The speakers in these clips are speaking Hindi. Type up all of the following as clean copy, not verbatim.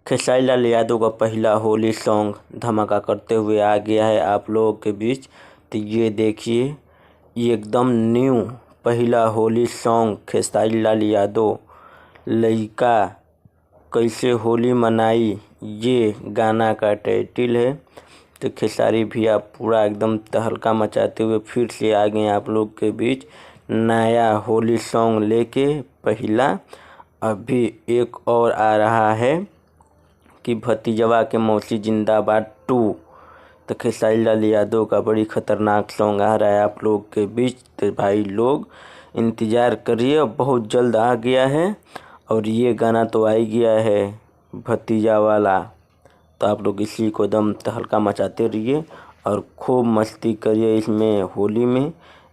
खेसारी लाल यादव का पहला होली सॉन्ग धमाका करते हुए आ गया है आप लोगों के बीच। तो ये देखिए, ये एकदम न्यू पहला होली सॉन्ग खेसारी लाल यादव लइका कैसे होली मनाई, ये गाना का टाइटल है। तो खेसारी भैया पूरा एकदम तहलका मचाते हुए फिर से आ गए आप लोग के बीच नया होली सॉन्ग लेके। पहला अभी एक और आ रहा है कि भतीजवा के मौसी जिंदाबाद 2। तो खेसारी लाल यादव का बड़ी खतरनाक सॉन्ग आ रहा है आप लोग के बीच। तो भाई लोग इंतज़ार करिए, बहुत जल्द आ गया है। और ये गाना तो आ ही गया है भतीजा वाला। तो आप लोग इसी को एकदम तहलका मचाते रहिए और खूब मस्ती करिए इसमें होली में।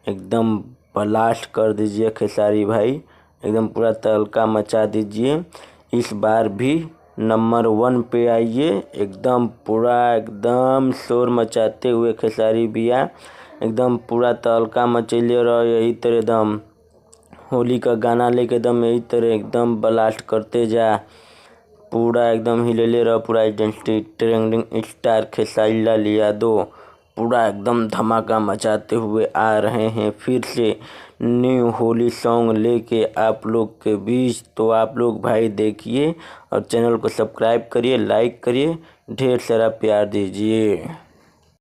एकदम ब्लास्ट कर दीजिए खेसारी भाई, एकदम पूरा तहलका मचा दीजिए। इस बार भी नंबर 1 पे आइए, एकदम पूरा एकदम शोर मचाते हुए खेसारी भैया एकदम पूरा तहलका मचैले रहो। यही तरह एकदम होली का गाना लेके एकदम यही तरह एकदम ब्लास्ट करते जा, पूरा एकदम हिलेले रहो। पूरा ट्रेंडिंग स्टार खेसारी लाल यादव पूरा एकदम धमाका मचाते हुए आ रहे हैं फिर से न्यू होली सॉन्ग लेके आप लोग के बीच। तो आप लोग भाई देखिए और चैनल को सब्सक्राइब करिए, लाइक करिए, ढेर सारा प्यार दीजिए।